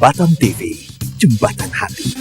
Batam TV, Jembatan Hati.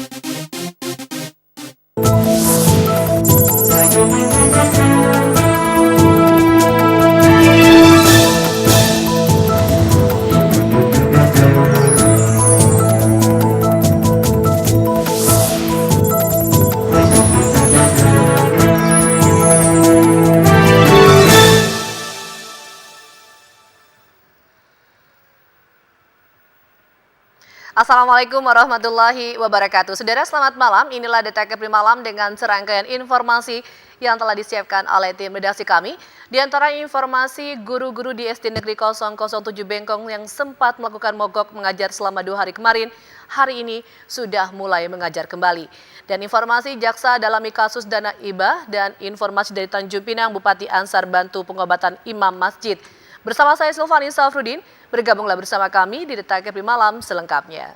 Assalamualaikum warahmatullahi wabarakatuh. Saudara, selamat malam. Inilah Detek Kepri Malam dengan serangkaian informasi yang telah disiapkan oleh tim redaksi kami. Di antara informasi, guru-guru di SD Negeri 007 Bengkong yang sempat melakukan mogok mengajar selama 2 hari kemarin, hari ini sudah mulai mengajar kembali. Dan informasi jaksa dalami kasus dana hibah dan informasi dari Tanjung Pinang, Bupati Ansar bantu pengobatan imam masjid. Bersama saya Silvani Safrudin, bergabunglah bersama kami di Detek Kepri Malam selengkapnya.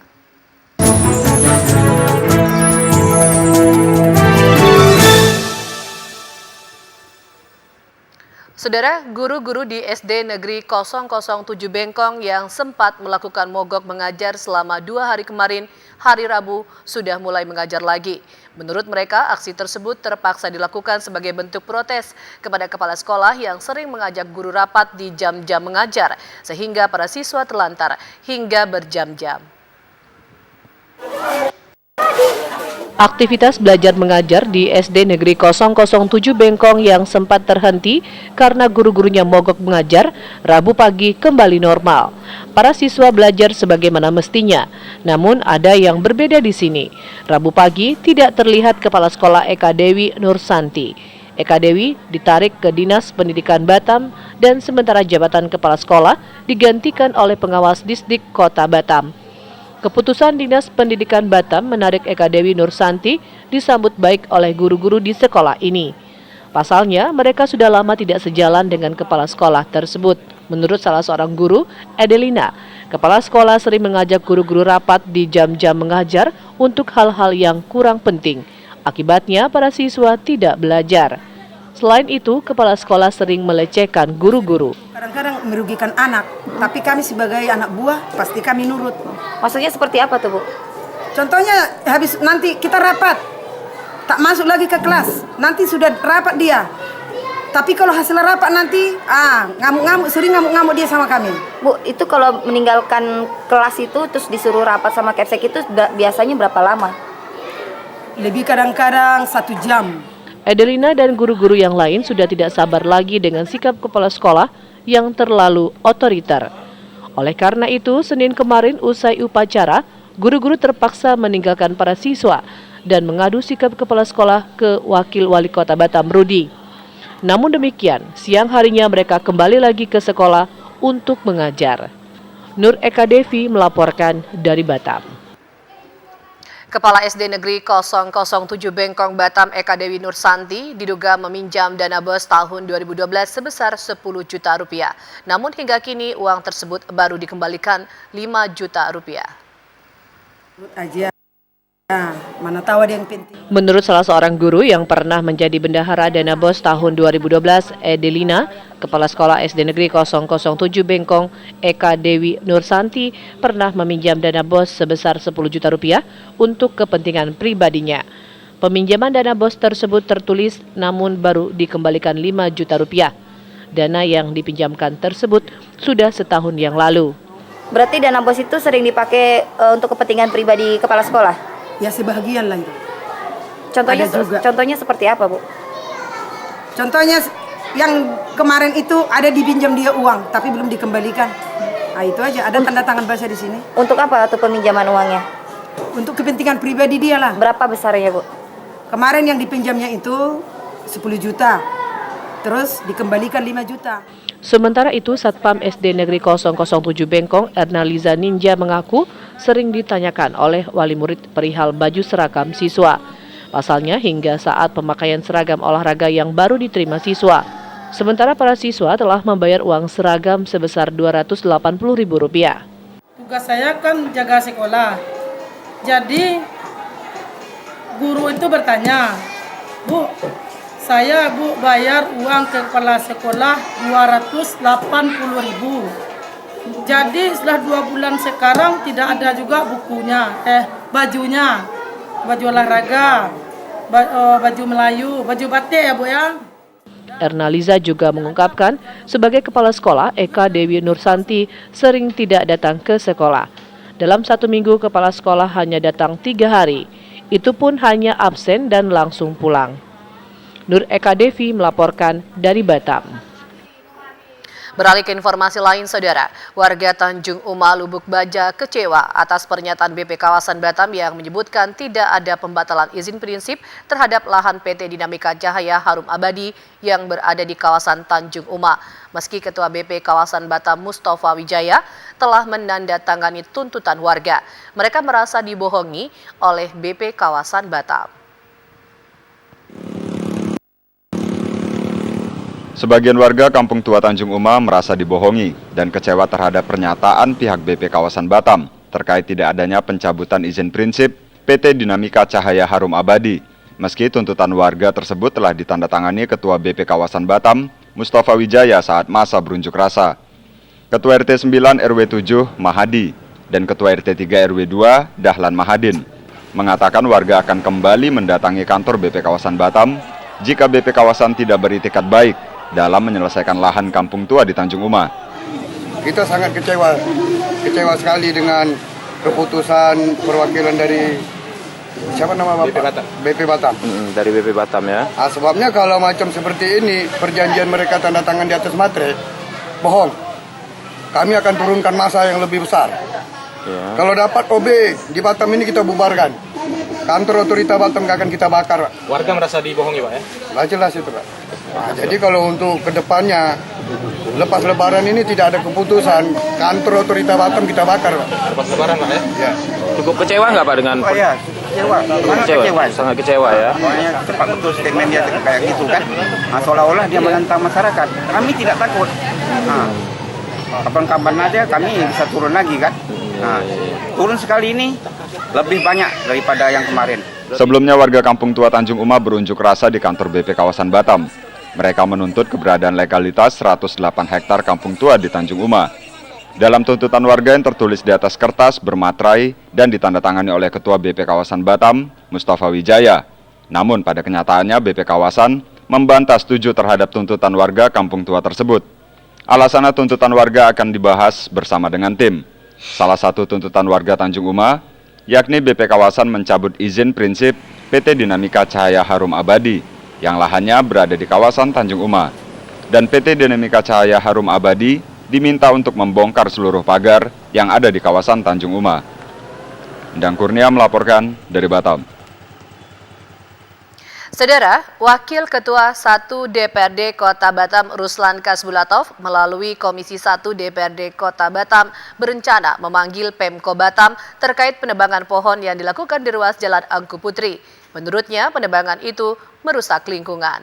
Saudara, guru-guru di SD Negeri 007 Bengkong yang sempat melakukan mogok mengajar selama 2 hari kemarin, hari Rabu sudah mulai mengajar lagi. Menurut mereka, aksi tersebut terpaksa dilakukan sebagai bentuk protes kepada kepala sekolah yang sering mengajak guru rapat di jam-jam mengajar, sehingga para siswa terlantar hingga berjam-jam. Aktivitas belajar mengajar di SD Negeri 007 Bengkong yang sempat terhenti karena guru-gurunya mogok mengajar, Rabu pagi kembali normal. Para siswa belajar sebagaimana mestinya, namun ada yang berbeda di sini. Rabu pagi tidak terlihat Kepala Sekolah Eka Dewi Nursanti. Eka Dewi ditarik ke Dinas Pendidikan Batam dan sementara jabatan Kepala Sekolah digantikan oleh pengawas Disdik Kota Batam. Keputusan Dinas Pendidikan Batam menarik Eka Dewi Nursanti disambut baik oleh guru-guru di sekolah ini. Pasalnya, mereka sudah lama tidak sejalan dengan kepala sekolah tersebut. Menurut salah seorang guru, Adelina, kepala sekolah sering mengajak guru-guru rapat di jam-jam mengajar untuk hal-hal yang kurang penting. Akibatnya, para siswa tidak belajar. Selain itu, kepala sekolah sering melecehkan guru-guru. Kadang-kadang merugikan anak, tapi kami sebagai anak buah pasti kami nurut. Maksudnya seperti apa tuh, Bu? Contohnya habis nanti kita rapat, tak masuk lagi ke kelas, nanti sudah rapat dia. Tapi kalau hasil rapat nanti, ngamuk-ngamuk, sering ngamuk-ngamuk dia sama kami. Bu, itu kalau meninggalkan kelas itu terus disuruh rapat sama Kepsek itu biasanya berapa lama? Lebih kadang-kadang 1 jam. Adelina dan guru-guru yang lain sudah tidak sabar lagi dengan sikap kepala sekolah yang terlalu otoriter. Oleh karena itu, Senin kemarin usai upacara, guru-guru terpaksa meninggalkan para siswa dan mengadu sikap kepala sekolah ke Wakil Wali Kota Batam, Rudi. Namun demikian, siang harinya mereka kembali lagi ke sekolah untuk mengajar. Nur Eka Devi melaporkan dari Batam. Kepala SD Negeri 007 Bengkong Batam Eka Dewi Nursanti diduga meminjam dana BOS tahun 2012 sebesar 10 juta rupiah. Namun hingga kini uang tersebut baru dikembalikan 5 juta rupiah. Aja. Mana tahu ada yang penting. Menurut salah seorang guru yang pernah menjadi bendahara dana BOS tahun 2012, Adelina, Kepala Sekolah SD Negeri 007 Bengkong, Eka Dewi Nursanti, pernah meminjam dana BOS sebesar 10 juta rupiah untuk kepentingan pribadinya. Peminjaman dana BOS tersebut tertulis namun baru dikembalikan 5 juta rupiah. Dana yang dipinjamkan tersebut sudah setahun yang lalu. Berarti dana BOS itu sering dipakai untuk kepentingan pribadi kepala sekolah? Ya sebahagian lah itu. Contohnya seperti apa, Bu? Contohnya yang kemarin itu ada dipinjam dia uang tapi belum dikembalikan. Itu aja, ada tanda tangan basah di sini. Untuk apa tuh peminjaman uangnya? Untuk kepentingan pribadi dia lah. Berapa besarnya, Bu? Kemarin yang dipinjamnya itu 10 juta. Terus dikembalikan 5 juta. Sementara itu, Satpam SD Negeri 007 Bengkong, Erna Liza Ninja mengaku sering ditanyakan oleh wali murid perihal baju seragam siswa. Pasalnya hingga saat pemakaian seragam olahraga yang baru diterima siswa. Sementara para siswa telah membayar uang seragam sebesar Rp280.000. Tugas saya kan jaga sekolah. Jadi guru itu bertanya, Bu, saya bayar uang ke kepala sekolah 280.000. Jadi setelah 2 bulan sekarang tidak ada juga bukunya, bajunya, baju olahraga, baju Melayu, baju batik ya Bu ya. Ernaliza juga mengungkapkan sebagai kepala sekolah, Eka Dewi Nursanti sering tidak datang ke sekolah. Dalam 1 minggu kepala sekolah hanya datang 3 hari, itu pun hanya absen dan langsung pulang. Nur Eka Devi melaporkan dari Batam. Beralih ke informasi lain, Saudara. Warga Tanjung Uma, Lubuk Baja kecewa atas pernyataan BP Kawasan Batam yang menyebutkan tidak ada pembatalan izin prinsip terhadap lahan PT Dinamika Cahaya Harum Abadi yang berada di kawasan Tanjung Uma. Meski Ketua BP Kawasan Batam Mustafa Wijaya telah menandatangani tuntutan warga. Mereka merasa dibohongi oleh BP Kawasan Batam. Sebagian warga Kampung Tua Tanjung Uma merasa dibohongi dan kecewa terhadap pernyataan pihak BP Kawasan Batam terkait tidak adanya pencabutan izin prinsip PT Dinamika Cahaya Harum Abadi. Meski tuntutan warga tersebut telah ditandatangani Ketua BP Kawasan Batam, Mustafa Wijaya saat masa berunjuk rasa. Ketua RT 9 RW 7 Mahadi dan Ketua RT 3 RW 2 Dahlan Mahadin mengatakan warga akan kembali mendatangi kantor BP Kawasan Batam jika BP Kawasan tidak beritikat baik dalam menyelesaikan lahan kampung tua di Tanjung Uma. Kita sangat kecewa sekali dengan keputusan perwakilan dari siapa nama Bapak? BP Batam. BP Batam. Dari BP Batam ya. Nah, sebabnya kalau macam seperti ini, perjanjian mereka tanda tangan di atas materai, bohong. Kami akan turunkan massa yang lebih besar. Ya. Kalau dapat OB di Batam ini kita bubarkan. Kantor otorita Batam nggak akan kita bakar, Pak. Warga merasa dibohongi, Pak ya? Nah, jelas itu, Pak. Nah, jadi kalau untuk kedepannya, lepas lebaran ini tidak ada keputusan, kantor otorita Batam kita bakar, Pak. Lepas lebaran, Pak ya? Ya. Cukup kecewa nggak Pak dengan... Oh ya, kecewa. Sangat kecewa ya. Pokoknya cepat betul statement dia kayak gitu kan. Nah, seolah-olah dia menantang masyarakat. Kami tidak takut. Nah, kapan-kapan aja kami bisa turun lagi kan. Nah, turun sekali ini lebih banyak daripada yang kemarin. Sebelumnya warga Kampung Tua Tanjung Uma berunjuk rasa di kantor BP Kawasan Batam. Mereka menuntut keberadaan legalitas 108 hektar kampung tua di Tanjung Uma. Dalam tuntutan warga yang tertulis di atas kertas bermaterai dan ditandatangani oleh Ketua BP Kawasan Batam, Mustafa Wijaya. Namun pada kenyataannya BP Kawasan membantah setuju terhadap tuntutan warga kampung tua tersebut. Alasannya tuntutan warga akan dibahas bersama dengan tim. Salah satu tuntutan warga Tanjung Uma, yakni BP Kawasan mencabut izin prinsip PT Dinamika Cahaya Harum Abadi yang lahannya berada di kawasan Tanjung Uma. Dan PT Dinamika Cahaya Harum Abadi diminta untuk membongkar seluruh pagar yang ada di kawasan Tanjung Uma. Endang Kurnia melaporkan dari Batam. Saudara, Wakil Ketua 1 DPRD Kota Batam Ruslan Kasbulatov melalui Komisi 1 DPRD Kota Batam berencana memanggil Pemko Batam terkait penebangan pohon yang dilakukan di ruas Jalan Angku Putri. Menurutnya, penebangan itu merusak lingkungan.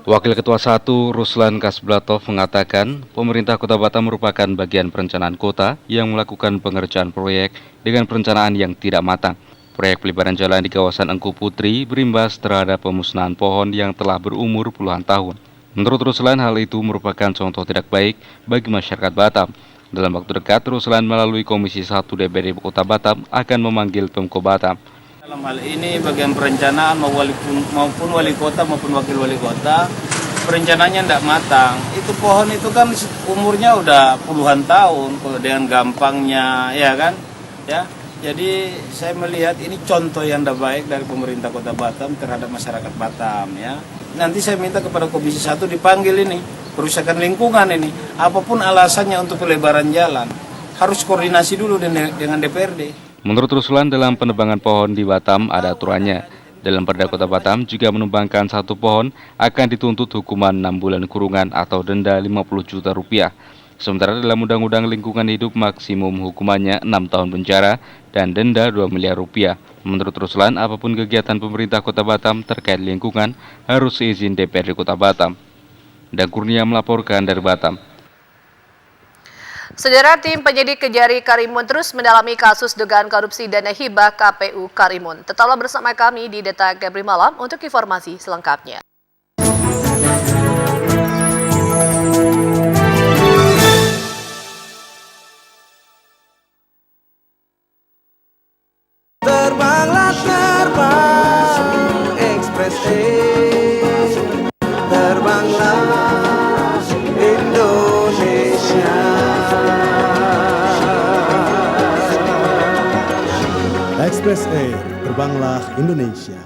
Wakil Ketua 1 Ruslan Kasbulatov mengatakan pemerintah Kota Batam merupakan bagian perencanaan kota yang melakukan pengerjaan proyek dengan perencanaan yang tidak matang. Proyek pelebaran jalan di kawasan Angku Putri berimbas terhadap pemusnahan pohon yang telah berumur puluhan tahun. Menurut Ruslan, hal itu merupakan contoh tidak baik bagi masyarakat Batam. Dalam waktu dekat, Ruslan melalui Komisi 1 DPRD Kota Batam akan memanggil Pemko Batam. Dalam hal ini bagian perencanaan maupun wali kota maupun wakil wali kota, perencanaannya tidak matang. Itu pohon itu kan umurnya udah puluhan tahun dengan gampangnya, ya kan? Ya. Jadi saya melihat ini contoh yang tidak baik dari pemerintah Kota Batam terhadap masyarakat Batam ya. Nanti saya minta kepada Komisi 1 dipanggil ini, kerusakan lingkungan ini. Apapun alasannya untuk pelebaran jalan, harus koordinasi dulu dengan DPRD. Menurut Ruslan, dalam penebangan pohon di Batam ada aturannya. Dalam Perda Kota Batam juga menumbangkan satu pohon akan dituntut hukuman 6 bulan kurungan atau denda 50 juta rupiah. Sementara dalam Undang-Undang Lingkungan Hidup maksimum hukumannya 6 tahun penjara dan denda 2 miliar rupiah. Menurut Ruslan, apapun kegiatan pemerintah Kota Batam terkait lingkungan harus seizin DPRD Kota Batam. Dan Kurnia melaporkan dari Batam. Saudara, tim penyidik Kejari Karimun terus mendalami kasus dugaan korupsi dana hibah KPU Karimun. Tetaplah bersama kami di Detak Gabri Malam untuk informasi selengkapnya. Terbanglah Indonesia.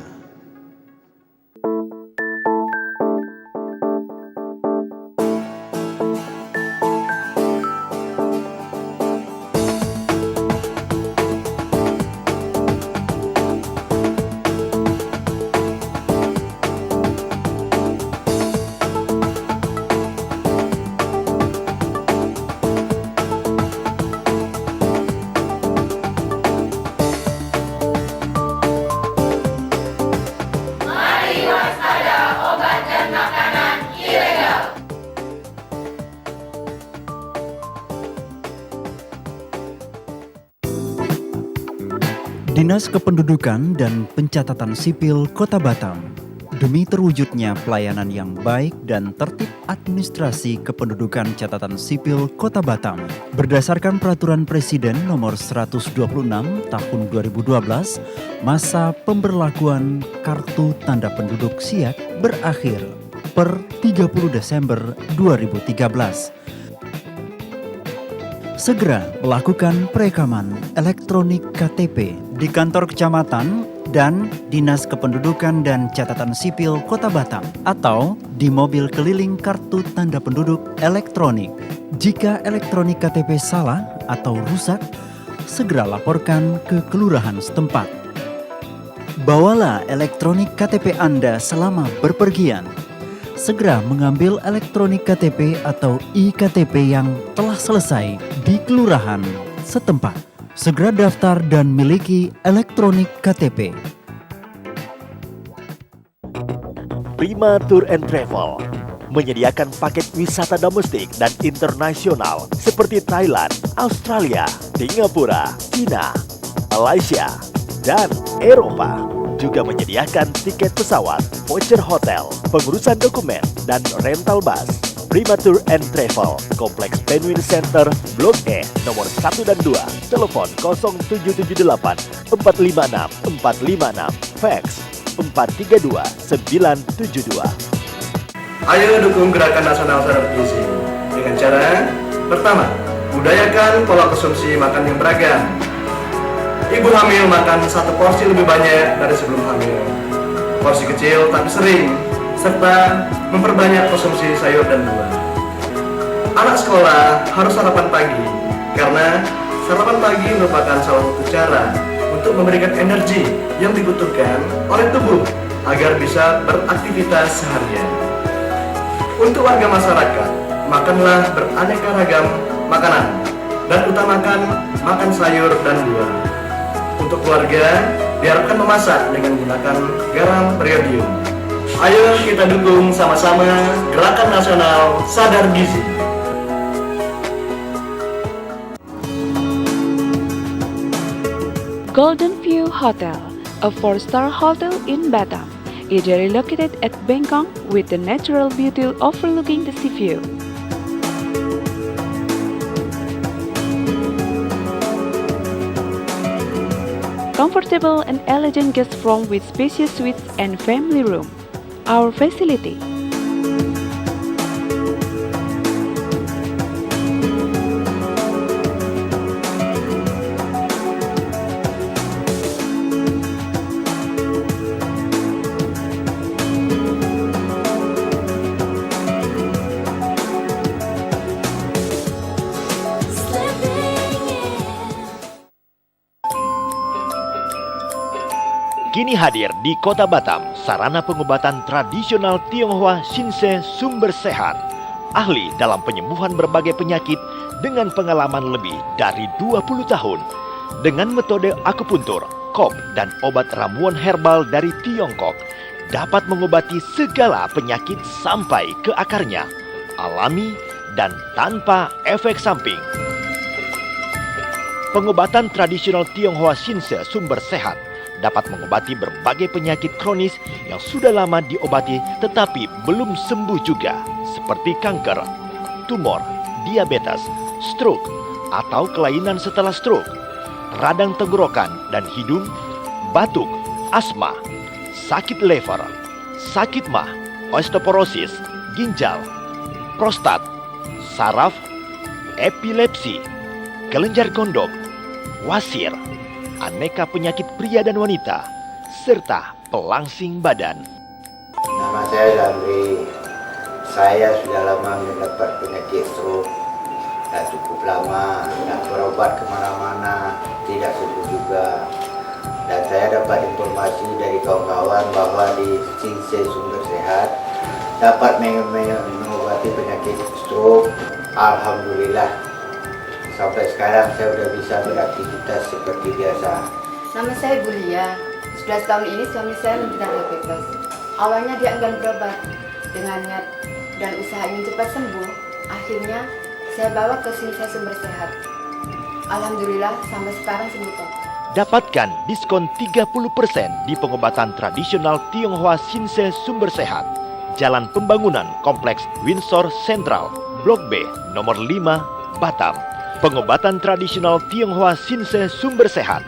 Dinas Kependudukan dan Pencatatan Sipil Kota Batam, demi terwujudnya pelayanan yang baik dan tertib administrasi kependudukan catatan sipil Kota Batam, berdasarkan Peraturan Presiden Nomor 126 Tahun 2012, masa pemberlakuan Kartu Tanda Penduduk SIAK berakhir per 30 Desember 2013. Segera melakukan perekaman elektronik KTP di kantor kecamatan dan Dinas Kependudukan dan Catatan Sipil Kota Batam atau di mobil keliling kartu tanda penduduk elektronik. Jika elektronik KTP salah atau rusak, segera laporkan ke kelurahan setempat. Bawalah elektronik KTP Anda selama berpergian. Segera mengambil elektronik KTP atau iKTP yang telah selesai di kelurahan setempat. Segera daftar dan miliki elektronik KTP. Prima Tour and Travel menyediakan paket wisata domestik dan internasional seperti Thailand, Australia, Singapura, China, Malaysia, dan Eropa. Juga menyediakan tiket pesawat, voucher hotel, pengurusan dokumen, dan rental bus. Prima Tour and Travel, Kompleks Penguin Center, Blok E, nomor 1 dan 2, telepon 0778 456 456, fax 432 972. Ayo dukung Gerakan Nasional Sadar Gizi dengan cara pertama, budayakan pola konsumsi makan yang beragam. Ibu hamil makan satu porsi lebih banyak dari sebelum hamil. Porsi kecil tapi sering, serta memperbanyak konsumsi sayur dan buah. Anak sekolah harus sarapan pagi, karena sarapan pagi merupakan salah satu cara untuk memberikan energi yang dibutuhkan oleh tubuh agar bisa beraktivitas seharian. Untuk warga masyarakat, makanlah beraneka ragam makanan dan utamakan makan sayur dan buah. Untuk keluarga, diharapkan memasak dengan menggunakan garam beriodium. Ayo kita dukung sama-sama Gerakan Nasional Sadar Gizi. Golden View Hotel, a 4-star hotel in Batam, ideally located at Bengkong with the natural beauty overlooking the sea view. Comfortable and elegant guest room with spacious suites and family room. Our facility. Kini hadir di Kota Batam, sarana pengobatan tradisional Tionghoa Shinsei Sumber Sehat. Ahli dalam penyembuhan berbagai penyakit dengan pengalaman lebih dari 20 tahun. Dengan metode akupuntur, kop, dan obat ramuan herbal dari Tiongkok, dapat mengobati segala penyakit sampai ke akarnya, alami dan tanpa efek samping. Pengobatan tradisional Tionghoa Shinsei Sumber Sehat dapat mengobati berbagai penyakit kronis yang sudah lama diobati tetapi belum sembuh juga, seperti kanker, tumor, diabetes, stroke, atau kelainan setelah stroke, radang tenggorokan dan hidung, batuk, asma, sakit lever, sakit mah, osteoporosis, ginjal, prostat, saraf, epilepsi, kelenjar gondok, wasir, aneka penyakit pria dan wanita, serta pelangsing badan. Nama saya Lamri. Saya sudah lama mendapat penyakit stroke. Sudah cukup lama, nak berobat kemana-mana, tidak sembuh juga. Dan saya dapat informasi dari kawan-kawan bahwa di Cinse Sumber Sehat dapat mengobati penyakit stroke. Alhamdulillah, sampai sekarang saya sudah bisa beraktivitas seperti biasa. Nama saya Bulia. Sudah setahun ini suami saya menderita diabetes. Awalnya dia enggan berobat dengan niat dan usaha ingin cepat sembuh. Akhirnya saya bawa ke Cinse Sumber Sehat. Alhamdulillah sampai sekarang sembuh total. Dapatkan diskon 30% di pengobatan tradisional Tionghoa Cinse Sumber Sehat. Jalan Pembangunan Kompleks Windsor Central, Blok B, nomor 5, Batam. Pengobatan tradisional Tionghoa Cinse Sumber Sehat.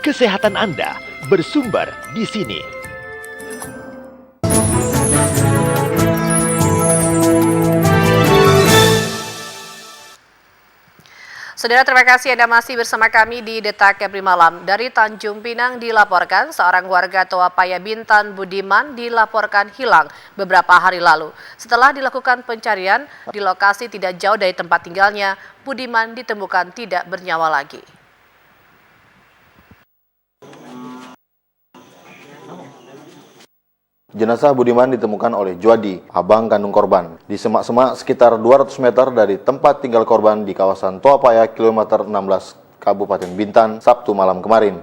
Kesehatan Anda bersumber di sini. Saudara, terima kasih Anda masih bersama kami di Detak Kepri Malam. Dari Tanjung Pinang dilaporkan seorang warga Toapaya Bintan Budiman dilaporkan hilang beberapa hari lalu. Setelah dilakukan pencarian di lokasi tidak jauh dari tempat tinggalnya, Budiman ditemukan tidak bernyawa lagi. Jenazah Budiman ditemukan oleh Juadi, abang kandung korban, di semak-semak sekitar 200 meter dari tempat tinggal korban di kawasan Toapaya, kilometer 16, Kabupaten Bintan, Sabtu malam kemarin.